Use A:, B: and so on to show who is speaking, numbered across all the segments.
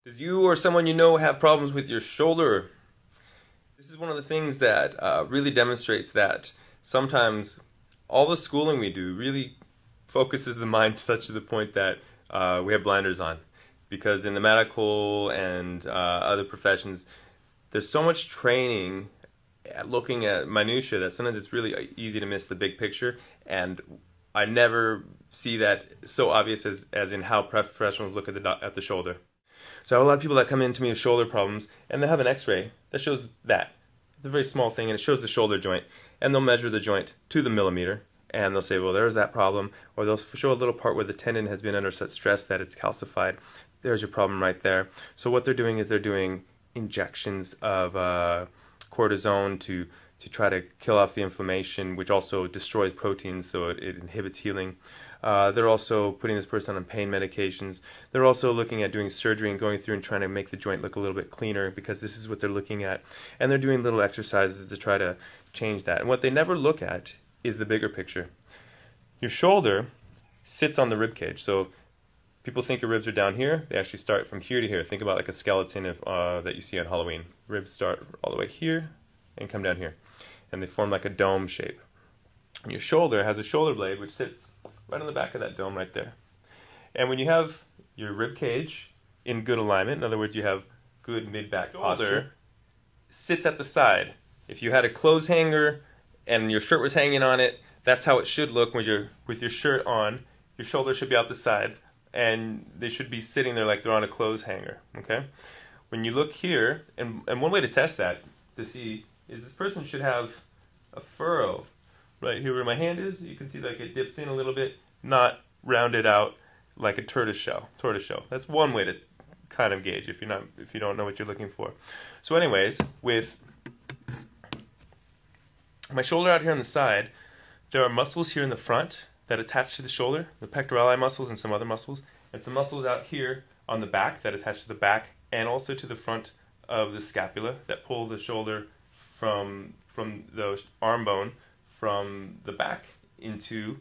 A: Does you or someone you know have problems with your shoulder? This is one of the things that really demonstrates that sometimes all the schooling we do really focuses the mind such to the point that we have blinders on. Because in the medical and other professions, there's so much training at looking at minutiae that sometimes it's really easy to miss the big picture. And I never see that so obvious as in how professionals look at the shoulder. So I have a lot of people that come in to me with shoulder problems, and they have an x-ray that shows that. It's a very small thing, and it shows the shoulder joint. And they'll measure the joint to the millimeter, and they'll say, well, there's that problem. Or they'll show a little part where the tendon has been under such stress that it's calcified. There's your problem right there. So what they're doing is they're doing injections of cortisone to try to kill off the inflammation, which also destroys proteins, so it inhibits healing. They're also putting this person on pain medications. They're also looking at doing surgery and going through and trying to make the joint look a little bit cleaner, because this is what they're looking at. And they're doing little exercises to try to change that. And what they never look at is the bigger picture. Your shoulder sits on the rib cage. So people think your ribs are down here. They actually start from here to here. Think about like a skeleton that you see on Halloween. Ribs start all the way here and come down here. And they form like a dome shape. And your shoulder has a shoulder blade which sits right on the back of that dome right there. And when you have your rib cage in good alignment, in other words, you have good mid-back posture, sits at the side. If you had a clothes hanger and your shirt was hanging on it, that's how it should look with your shirt on. Your shoulders should be out the side, and they should be sitting there like they're on a clothes hanger, okay? When you look here, and one way to test that, to see, is this person should have a furrow right here where my hand is. You can see like it dips in a little bit, not rounded out like a tortoise shell. That's one way to kind of gauge if you don't know what you're looking for. So anyways, with my shoulder out here on the side, there are muscles here in the front that attach to the shoulder, the pectorali muscles and some other muscles, and some muscles out here on the back that attach to the back and also to the front of the scapula that pull the shoulder from the arm bone from the back into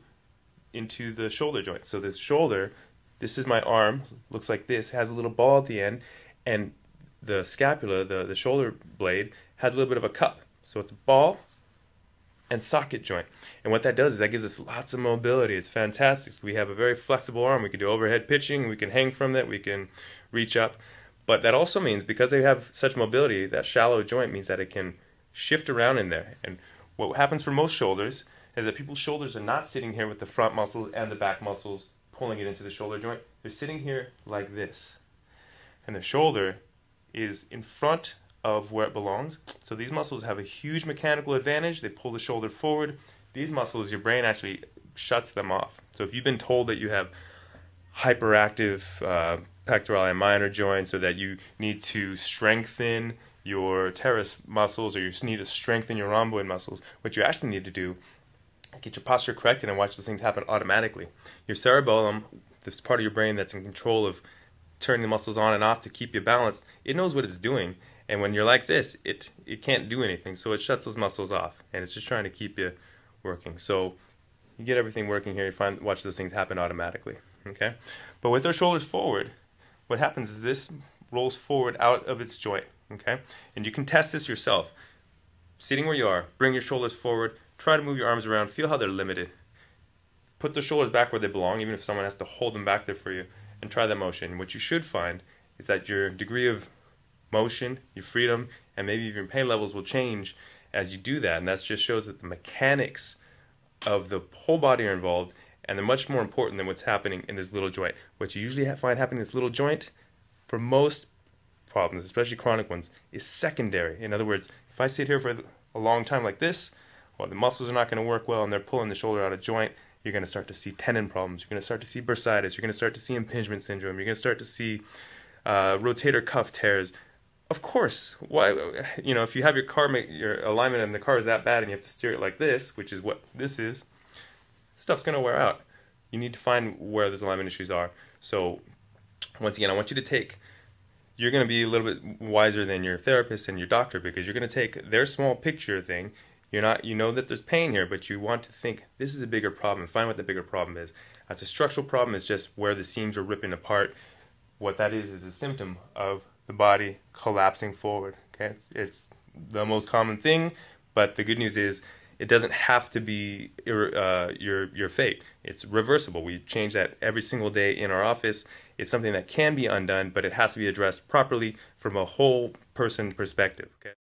A: the shoulder joint. So the shoulder, this is my arm, looks like this, has a little ball at the end, and the scapula, the shoulder blade, has a little bit of a cup. So it's a ball and socket joint. And what that does is that gives us lots of mobility. It's fantastic. So we have a very flexible arm. We can do overhead pitching, we can hang from it, we can reach up. But that also means, because they have such mobility, that shallow joint means that it can shift around in there. And what happens for most shoulders is that people's shoulders are not sitting here with the front muscles and the back muscles pulling it into the shoulder joint. They're sitting here like this. And the shoulder is in front of where it belongs. So these muscles have a huge mechanical advantage. They pull the shoulder forward. These muscles, your brain actually shuts them off. So if you've been told that you have hyperactive pectorali minor joints, or that you need to strengthen your teres muscles, or you need to strengthen your rhomboid muscles, what you actually need to do is get your posture corrected and watch those things happen automatically. Your cerebellum, this part of your brain that's in control of turning the muscles on and off to keep you balanced, it knows what it's doing. And when you're like this, it can't do anything. So it shuts those muscles off, and it's just trying to keep you working. So you get everything working here, watch those things happen automatically. Okay? But with our shoulders forward, what happens is this rolls forward out of its joint. Okay? And you can test this yourself. Sitting where you are, bring your shoulders forward, try to move your arms around, feel how they're limited. Put the shoulders back where they belong, even if someone has to hold them back there for you, and try that motion. What you should find is that your degree of motion, your freedom, and maybe even your pain levels will change as you do that. And that just shows that the mechanics of the whole body are involved, and they're much more important than what's happening in this little joint. What you usually find happening in this little joint, for most problems, especially chronic ones, is secondary. In other words, if I sit here for a long time like this, well, the muscles are not going to work well, and they're pulling the shoulder out of joint. You're going to start to see tendon problems. You're going to start to see bursitis. You're going to start to see impingement syndrome. You're going to start to see rotator cuff tears. Of course, why? If you have your alignment in the car is that bad, and you have to steer it like this, which is what this is, stuff's going to wear out. You need to find where those alignment issues are. So, once again, I want you to take. You're going to be a little bit wiser than your therapist and your doctor, because you're going to take their small picture thing. You know that there's pain here, but you want to think this is a bigger problem. Find what the bigger problem is. That's a structural problem. It's just where the seams are ripping apart. what that is a symptom of the body collapsing forward. Okay, it's the most common thing, but the good news is it doesn't have to be your fate. It's reversible. We change that every single day in our office. It's something that can be undone, but it has to be addressed properly from a whole person perspective. Okay.